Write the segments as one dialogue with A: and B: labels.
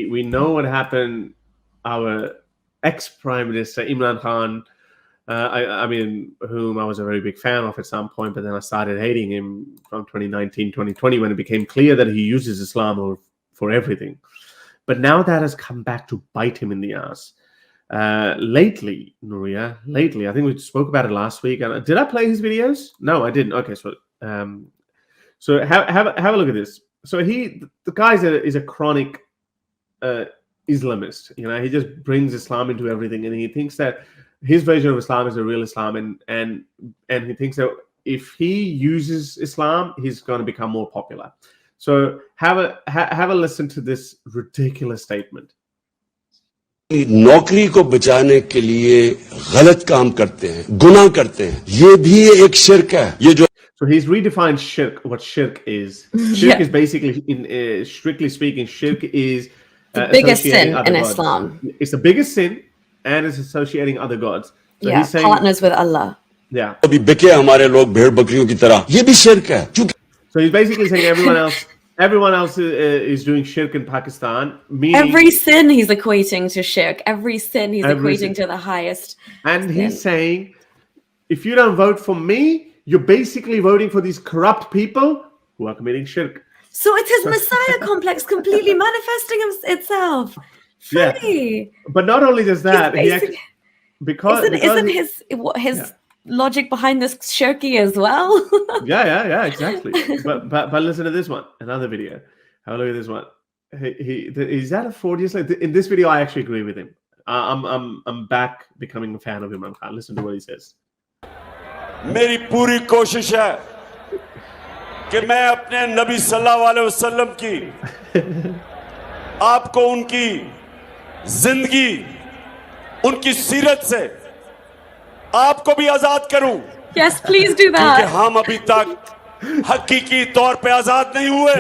A: we know what happened. Our ex-Prime Minister Imran Khan, I mean, whom I was a very big fan of at some point, but then I started hating him from 2019, 2020, when it became clear that he uses Islam for everything. But now that has come back to bite him in the ass. Lately, Nuria, I think we spoke about it last week. Did I play his videos? No, I didn't. Okay, so have a look at this. So the guy is a chronic Islamist. You know, he just brings Islam into everything, and he thinks that his version of Islam is the real Islam, and he thinks that if he uses Islam, he's going to become more popular. So have a listen to this ridiculous statement.
B: नौकरी को बचाने के लिए गलत काम करते हैं, गुनाह करते हैं, ये भी एक शिर्क है. ये जो
A: So he's redefined shirk. What shirk is? Shirk is basically, in strictly speaking, shirk is
C: the biggest sin in
A: gods.
C: Islam.
A: It's the biggest sin, and it's associating other gods. So
C: he's saying, partners with Allah.
A: Yeah.
B: अभी बिके हमारे लोग भेड़ बकरियों की तरह, ये भी शिर्क है.
A: So he's basically saying everyone else is doing shirk in Pakistan.
C: Every sin he's equating to shirk. Every sin he's equating to the highest.
A: And he's saying, if you don't vote for me, you're basically voting for these corrupt people who are committing shirk.
C: So it's his Messiah complex completely manifesting itself. Funny.
A: Yeah. But not only does that,
C: isn't his logic behind this shirky as well?
A: yeah, exactly. But listen to this one, another video. Have a look at this one. Is that a 4 years later? In this video, I actually agree with him. I'm back becoming a fan of Imran Khan. Listen to what he says.
B: मेरी पूरी कोशिश है कि मैं अपने नबी सल्लल्लाहु अलैहि वसल्लम की आपको उनकी जिंदगी, उनकी सीरत से आपको भी आजाद करूं.
C: Yes, please do that.
B: क्योंकि हम अभी तक हकीकी तौर पे आजाद नहीं हुए.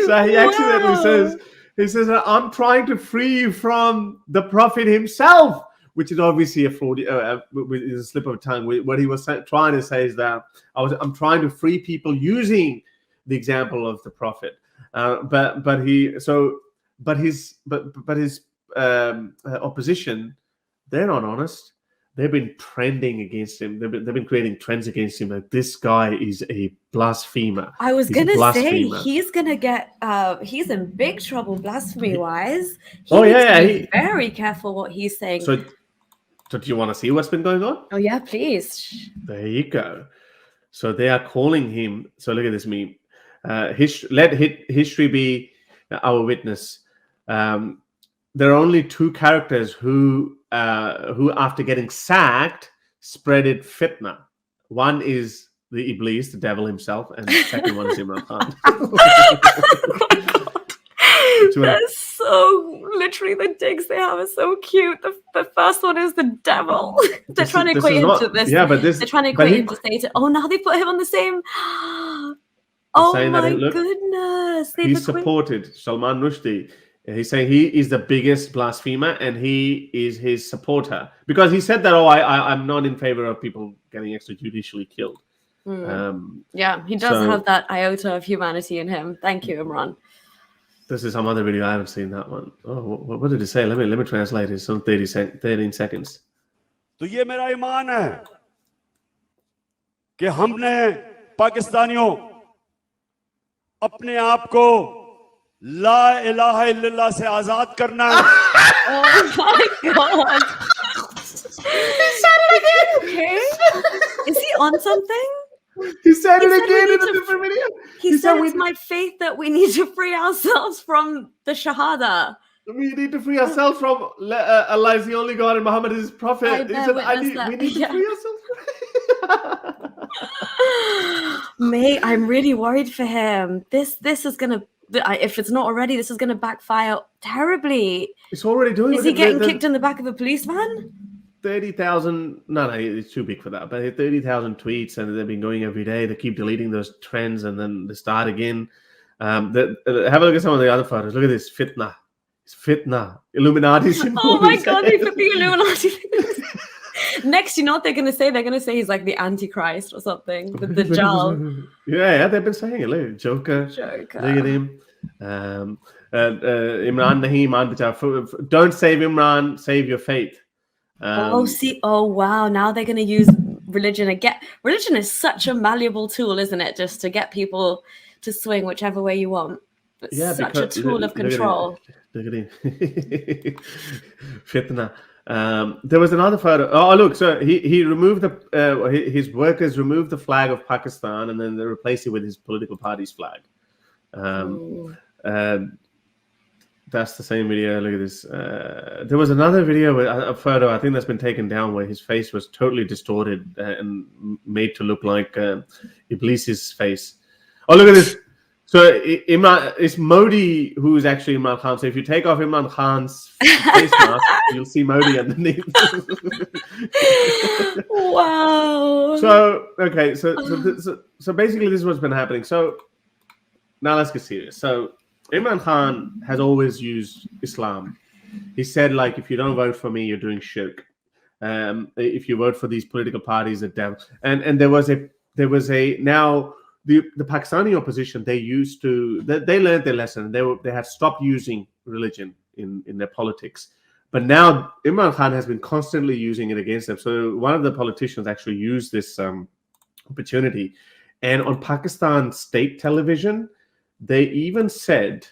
A: So he accidentally says, I'm trying to free you from the Prophet himself, which is obviously a slip of tongue. What he was trying to say is that I'm trying to free people using the example of the Prophet. But his opposition, they're not honest. They've been trending against him. They've been creating trends against him. Like, this guy is a blasphemer.
C: I was gonna say he's gonna get he's in big trouble blasphemy wise. He's very careful what he's saying.
A: So do you want to see what's been going on?
C: Oh yeah, please.
A: There you go. So they are calling him. So look at this meme. Let history be our witness. There are only two characters who after getting sacked spreaded fitna. One is the Iblis, the devil himself, and the second one is Imran Khan.
C: That's so literally the digs they have are so cute. The first one is the devil. They're trying to equate him to this.
A: Yeah, but
C: they're trying to equate him to Satan. Oh, now they put him on the same. Oh my goodness!
A: He supported Salman Rushdie. He's saying he is the biggest blasphemer, and he is his supporter, because he said that, I'm not in favor of people getting extrajudicially killed.
C: Yeah, he does have that iota of humanity in him. Thank you, Imran.
A: This is some other video. I haven't seen that one. Oh, what did he say? Let me translate it. It's on 13 seconds.
B: तो ये मेरा ईमान है कि हमने पाकिस्तानियों अपने आप को ला इलाहा इल्लल्लाह से आजाद करना है.
C: Oh my God! He said it again. Okay, is he on something?
A: He said it again in a different video.
C: He said it's my faith that we need to free ourselves from the Shahada.
A: We need to free ourselves from Allah is the only God and Muhammad is his prophet. We need to free ourselves.
C: Mate, I'm really worried for him. This is gonna, if it's not already, this is gonna backfire terribly.
A: It's already doing.
C: Is he getting kicked in the back of a police van?
A: 30,000. No, it's too big for that. But 30,000 tweets, and they've been going every day. They keep deleting those trends, and then they start again. Have a look at some of the other photos. Look at this fitna. It's fitna. Illuminati symbol.
C: Oh my God! They put the Illuminati. Next, you know what they're going to say? They're going to say he's like the Antichrist or something with the gel.
A: Yeah, they've been saying it. Look, Joker. Look at him. Imran nahi maan bacha. Don't save Imran, save your faith.
C: Oh wow! Now they're going to use religion again. Religion is such a malleable tool, isn't it? Just to get people to swing whichever way you want. It's such a tool of control.
A: Look at him. Fitna. There was another photo. Oh, look! So he removed his workers removed the flag of Pakistan and then they replaced it with his political party's flag. That's the same video. Look at this. There was another video, a photo I think that's been taken down, where his face was totally distorted and made to look like Iblis's face. Oh, look at this. So Imran, it's Modi who is actually Imran Khan. So if you take off Imran Khan's face mask, you'll see Modi underneath.
C: Wow.
A: So okay, so basically this is what's been happening. So now let's get serious. So Imran Khan has always used Islam. He said, like, if you don't vote for me, you're doing shirk. If you vote for these political parties, the devil. And there was a now. The Pakistani opposition, they learned their lesson. They had stopped using religion in their politics, but now Imran Khan has been constantly using it against them. So one of the politicians actually used this opportunity, and on Pakistan state television, they even said,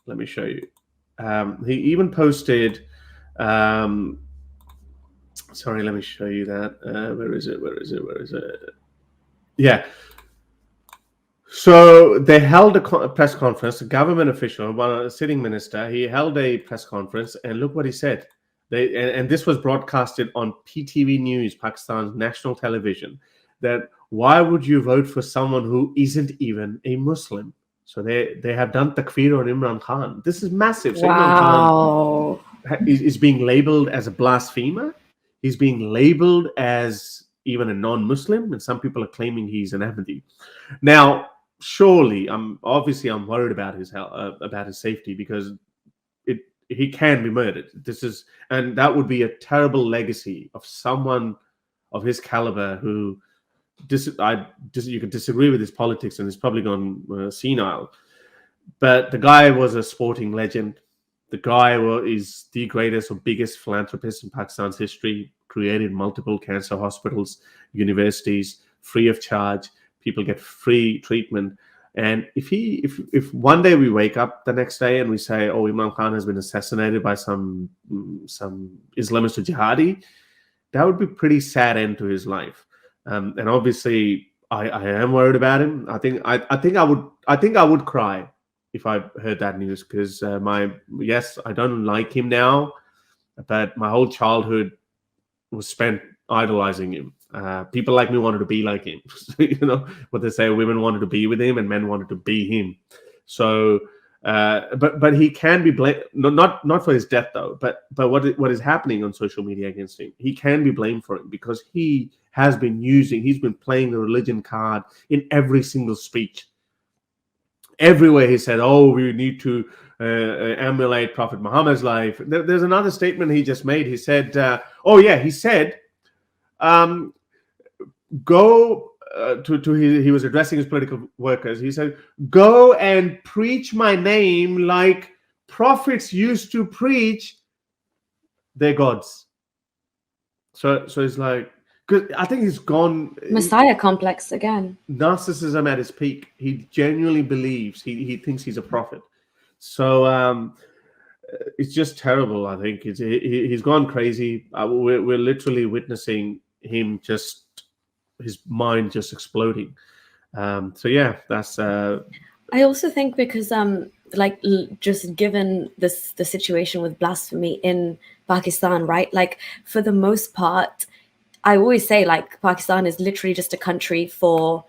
A: "Let me show you." He even posted. Sorry, let me show you that. Where is it? Yeah. So they held a press conference, a government official, a sitting minister, he held a press conference, and look what he said. And this was broadcasted on PTV News, Pakistan's national television, that why would you vote for someone who isn't even a Muslim? So they have done takfir on Imran Khan. This is massive. So
C: wow.
A: Imran Khan is being labeled as a blasphemer. He's being labeled as even a non-Muslim, and some people are claiming he's an Ahmadi. Now, surely, I'm worried about his health, about his safety, because he can be murdered. And that would be a terrible legacy of someone of his caliber who you could disagree with his politics and he's probably gone senile. But the guy was a sporting legend. The guy is the greatest or biggest philanthropist in Pakistan's history. Created multiple cancer hospitals, universities, free of charge. People get free treatment. And if one day we wake up the next day and we say, oh, Imran Khan has been assassinated by some Islamist or jihadi, that would be a pretty sad end to his life. And obviously, I am worried about him. I think I would cry if I heard that news, because I don't like him now, but my whole childhood was spent idolizing him. People like me wanted to be like him. You know what they say, women wanted to be with him and men wanted to be him. So but he can be blamed, not for his death though, but what is happening on social media against him, he can be blamed for it, because he's been playing the religion card in every single speech. Everywhere he said, oh, we need to emulate Prophet Muhammad's life. There's another statement he just made. He said, he was addressing his political workers. He said, go and preach my name like prophets used to preach their gods. So it's like, because I think he's gone
C: Messiah complex again.
A: Narcissism at his peak. He genuinely believes he thinks he's a prophet. So it's just terrible. I think he's gone crazy. We're literally witnessing him his mind just exploding. So yeah, that's.
C: I also think because just given the situation with blasphemy in Pakistan, right? Like, for the most part, I always say, like, Pakistan is literally just a country for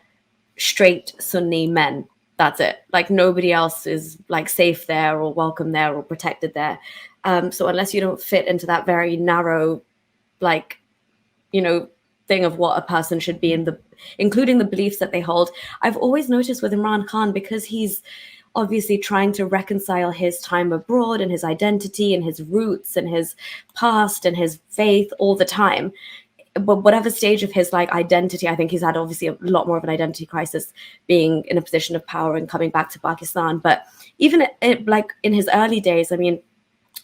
C: straight Sunni men. That's it. Like, nobody else is like safe there or welcome there or protected there. So unless you don't fit into that very narrow, like, thing of what a person should be including the beliefs that they hold. I've always noticed with Imran Khan, because he's obviously trying to reconcile his time abroad and his identity and his roots and his past and his faith all the time, but whatever stage of his like identity, I think he's had obviously a lot more of an identity crisis being in a position of power and coming back to Pakistan. But even like in his early days, I mean,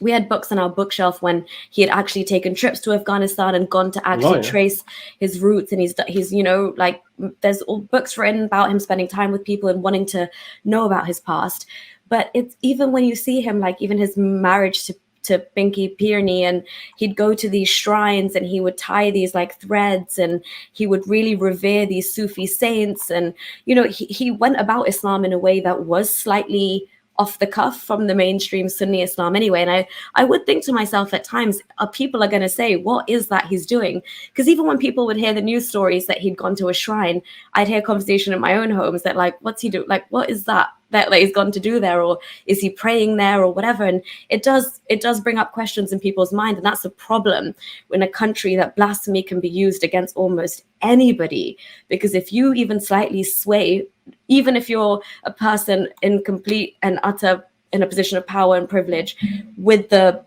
C: we had books on our bookshelf when he had actually taken trips to Afghanistan and gone to actually trace his roots. And he's you know, like there's all books written about him spending time with people and wanting to know about his past. But it's even when you see him, like even his marriage to Pinky Pirni, and he'd go to these shrines and he would tie these like threads and he would really revere these Sufi saints. And, you know, he went about Islam in a way that was slightly off the cuff from the mainstream Sunni Islam anyway. And I would think to myself at times, people are going to say, what is that he's doing? Because even when people would hear the news stories that he'd gone to a shrine, I'd hear conversation in my own homes that like, what's he doing? Like, what is that he's gone to do there? Or is he praying there or whatever? And it does bring up questions in people's mind. And that's a problem in a country that blasphemy can be used against almost anybody. Because if you even slightly sway, even if you're a person in complete and utter in a position of power and privilege with the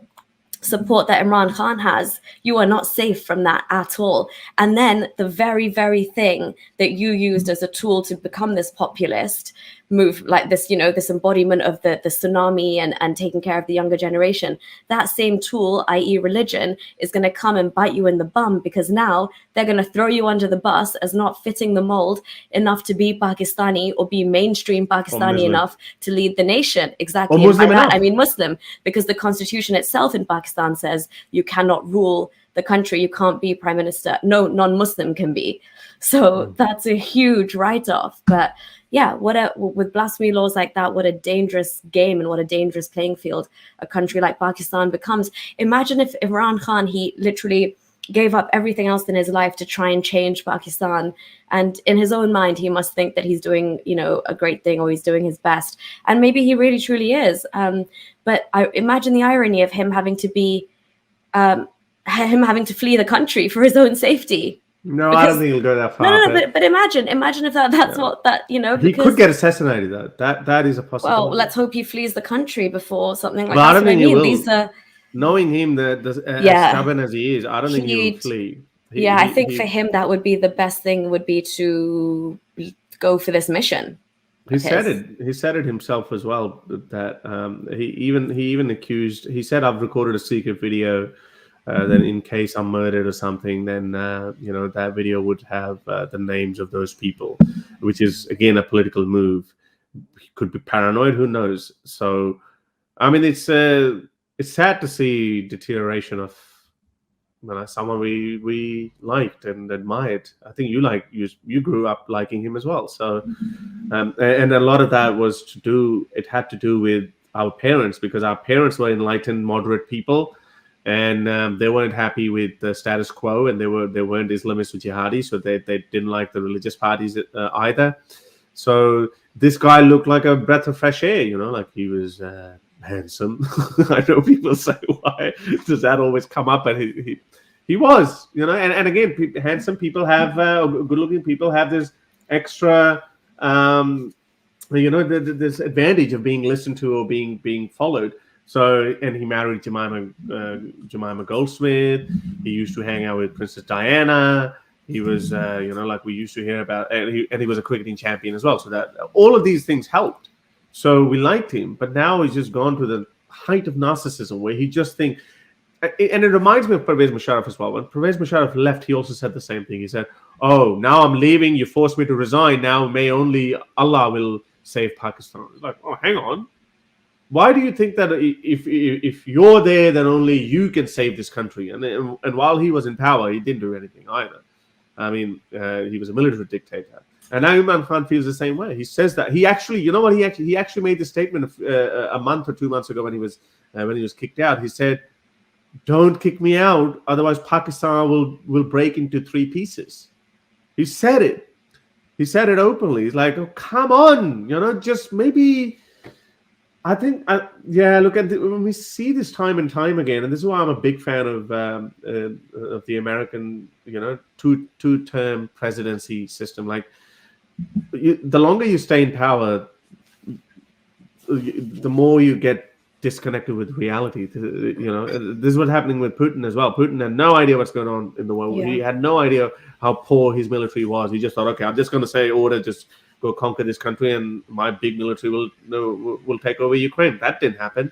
C: support that Imran Khan has, you are not safe from that at all. And then the very, very thing that you used as a tool to become this populist move, like this, you know, this embodiment of the tsunami and taking care of the younger generation, that same tool, i.e. religion, is going to come and bite you in the bum, because now they're going to throw you under the bus as not fitting the mold enough to be Pakistani or be mainstream Pakistani enough to lead the nation. Exactly.
A: Or Muslim
C: and by that,
A: enough.
C: I mean Muslim, because the constitution itself in Pakistan says you cannot rule the country, you can't be prime minister, no non-Muslim can be. So that's a huge write-off. But yeah, with blasphemy laws like that, what a dangerous game and what a dangerous playing field a country like Pakistan becomes. Imagine if Imran Khan, he literally gave up everything else in his life to try and change Pakistan. And in his own mind, he must think that he's doing, you know, a great thing, or he's doing his best. And maybe he really, truly is. But I imagine the irony of him having to be, him having to flee the country for his own safety.
A: No, I don't think he'll go that far.
C: No, but imagine if that's what that, you know.
A: He could get assassinated, though. That is a possibility.
C: Well, let's hope he flees the country before something like
A: that. I don't think he will.
C: These are,
A: knowing him, as stubborn as he is, I don't think he will flee.
C: I think for him that would be the best thing, would be to go for this mission.
A: He said it himself as well, that he even accused. He said, "I've recorded a secret video." Then in case I'm murdered or something, then you know, that video would have the names of those people, which is again a political move. He could be paranoid, who knows? So, I mean, it's sad to see deterioration of someone we liked and admired. I think you grew up liking him as well. So, and a lot of that had to do with our parents, because our parents were enlightened, moderate people. And they weren't happy with the status quo, and they weren't Islamist or jihadi, so they didn't like the religious parties either. So this guy looked like a breath of fresh air, you know, like he was handsome. I know people say, why does that always come up? And he was, you know, and again, handsome people have, good-looking people have this extra, you know, this advantage of being listened to or being followed. So, and he married Jemima Goldsmith. He used to hang out with Princess Diana. He was, you know, like we used to hear about, and he was a cricketing champion as well. So that all of these things helped. So we liked him, but now he's just gone to the height of narcissism, where he just thinks, and it reminds me of Pervez Musharraf as well. When Pervez Musharraf left, he also said the same thing. He said, "Oh, now I'm leaving. You forced me to resign. Now may only Allah will save Pakistan." It's like, oh, hang on. Why do you think that if you're there, then only you can save this country? And while he was in power, he didn't do anything either. I mean, he was a military dictator. And now Imran Khan feels the same way. He says that he actually, you know what, he actually made the statement a month or 2 months ago when he was kicked out. He said, "Don't kick me out, otherwise Pakistan will break into 3 pieces." He said it. He said it openly. He's like, "Oh, come on, you know, just maybe." I think, look at when we see this time and time again, and this is why I'm a big fan of the American, you know, two-term presidency system. Like, the longer you stay in power, the more you get disconnected with reality. This is what's happening with Putin as well. Putin had no idea what's going on in the world.
C: Yeah.
A: He had no idea how poor his military was. He just thought, okay, I'm just going to say order, just go conquer this country, and my big military will take over Ukraine. That didn't happen.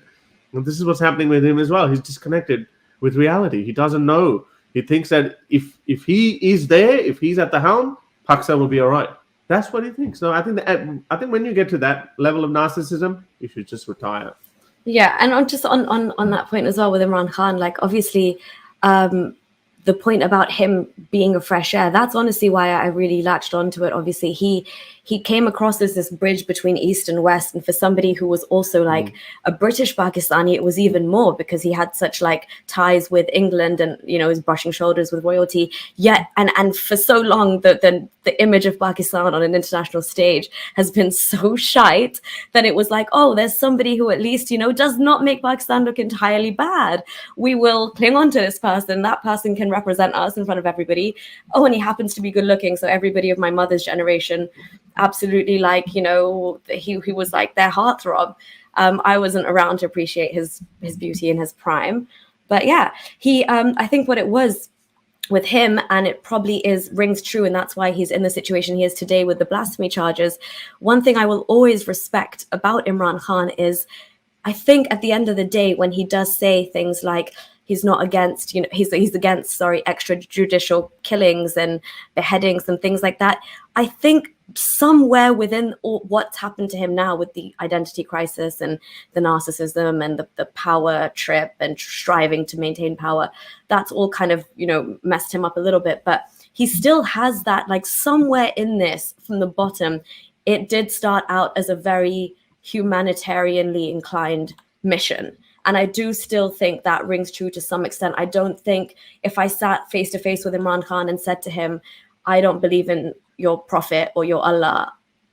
A: And this is what's happening with him as well. He's disconnected with reality. He doesn't know. He thinks that if he is there, if he's at the helm, Pakistan will be all right. That's what he thinks. So I think when you get to that level of narcissism, you should just retire.
C: Yeah, and on that point as well with Imran Khan, like obviously, the point about him being a fresh air, that's honestly why I really latched onto it. Obviously, he came across as this bridge between East and West, and for somebody who was also like a British Pakistani, it was even more because he had such like ties with England, and was brushing shoulders with royalty. Yet, and for so long, the image of Pakistan on an international stage has been so shite that it was like, oh, there's somebody who at least does not make Pakistan look entirely bad. We will cling on to this person. That person can represent us in front of everybody. Oh, and he happens to be good looking, so everybody of my mother's generation absolutely like he was like their heartthrob. I wasn't around to appreciate his beauty in his prime, but yeah, he I think what it was with him, and it probably rings true, and that's why he's in the situation he is today with the blasphemy charges. One thing I will always respect about Imran Khan is, I think at the end of the day, when he does say things like he's not against, he's against, extrajudicial killings and beheadings and things like that, I think somewhere within what's happened to him now with the identity crisis and the narcissism and the power trip and striving to maintain power, that's all kind of, messed him up a little bit. But he still has that, like somewhere in this from the bottom, it did start out as a very humanitarianly inclined mission. And I do still think that rings true to some extent. I don't think if I sat face to face with Imran Khan and said to him, I don't believe in your prophet or your Allah,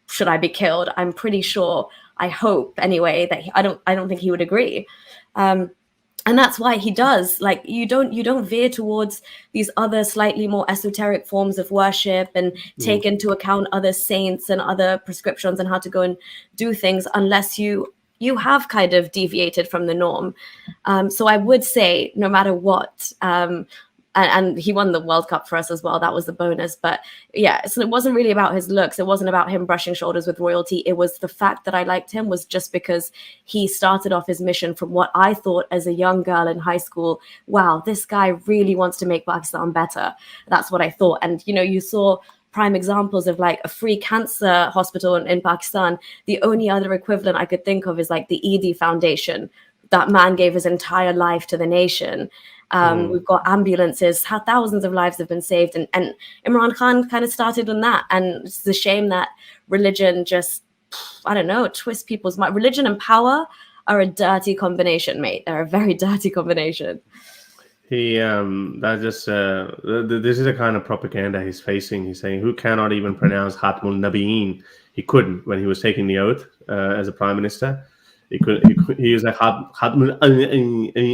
C: should I be killed? I'm pretty sure, I hope anyway, that I don't think he would agree. And that's why he does, like, you don't veer towards these other slightly more esoteric forms of worship and take into account other saints and other prescriptions and how to go and do things unless you have kind of deviated from the norm. So I would say no matter what, and he won the World Cup for us as well. That was the bonus. But yeah, so it wasn't really about his looks. It wasn't about him brushing shoulders with royalty. It was the fact that I liked him was just because he started off his mission from what I thought as a young girl in high school. Wow, this guy really wants to make Pakistan better. That's what I thought. And, you saw prime examples of like a free cancer hospital in Pakistan. The only other equivalent I could think of is like the Edhi Foundation. That man gave his entire life to the nation. We've got ambulances, how thousands of lives have been saved. And Imran Khan kind of started on that. And it's a shame that religion just, I don't know, twists people's mind. Religion and power are a dirty combination, mate. They're a very dirty combination.
A: This is a kind of propaganda he's facing. He's saying, who cannot even pronounce Khatmul Nabiyeen? He couldn't when he was taking the oath as a prime minister. He used like Khatmul,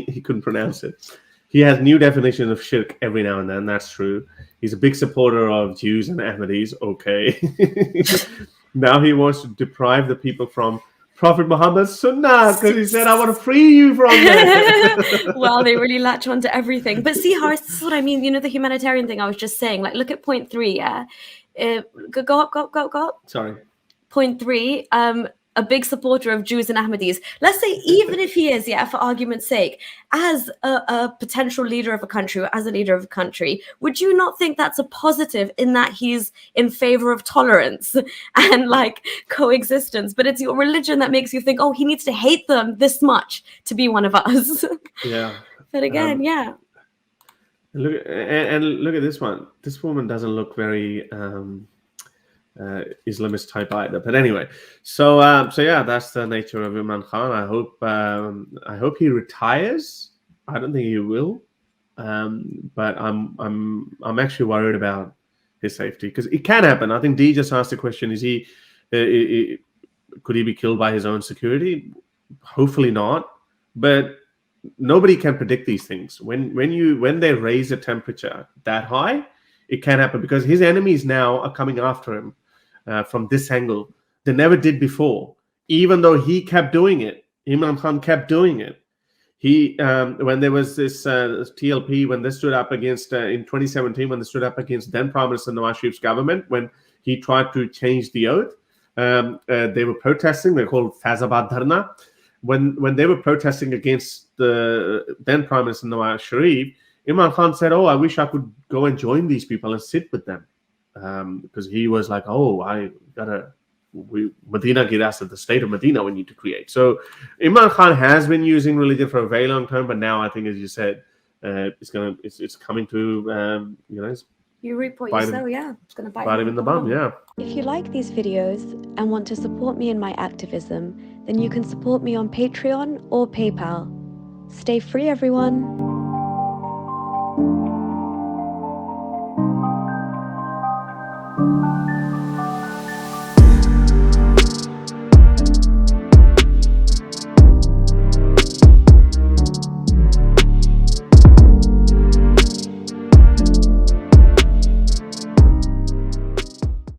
A: he couldn't pronounce it. He has new definitions of shirk every now and then. That's true. He's a big supporter of Jews and Ahmadis. Okay. Now he wants to deprive the people from Prophet Muhammad's Sunnah because he said, I want to free you from that.
C: Well, they really latch on to everything. But see, Harris, this is what I mean. The humanitarian thing I was just saying. Like, look at point 3, yeah? Go up.
A: Sorry.
C: Point 3, a big supporter of Jews and Ahmadis. Let's say even if he is, yeah, for argument's sake, as a potential leader of a country, or as a leader of a country, would you not think that's a positive in that he's in favor of tolerance and like coexistence? But it's your religion that makes you think, oh, he needs to hate them this much to be one of us. Yeah. But again, yeah.
A: Look at this one. This woman doesn't look very Islamist type either, but anyway, so yeah, that's the nature of Imran Khan. I hope he retires. I don't think he will, but I'm actually worried about his safety because it can happen. I think Dee just asked the question: could he be killed by his own security? Hopefully not, but nobody can predict these things. When they raise the temperature that high, it can happen because his enemies now are coming after him. From this angle, they never did before. Even though he kept doing it, Imran Khan kept doing it. He, when there was this TLP, when they stood up against, in 2017, when they stood up against then Prime Minister Nawaz Sharif's government, when he tried to change the oath, they were protesting. They're called Fazabad Dharna. When they were protesting against the then Prime Minister Nawaz Sharif, Imran Khan said, "Oh, I wish I could go and join these people and sit with them," because he was like, "Oh, Medina Giras, the state of Medina, we need to create." So Imran Khan has been using religion for a very long time, but now I think, as you said, it's coming to
C: You reap what
A: bite
C: you
A: him-
C: sow, yeah. It's gonna
A: bite him in the bum. Yeah.
C: If you like these videos and want to support me in my activism, then you can support me on Patreon or PayPal. Stay free, everyone.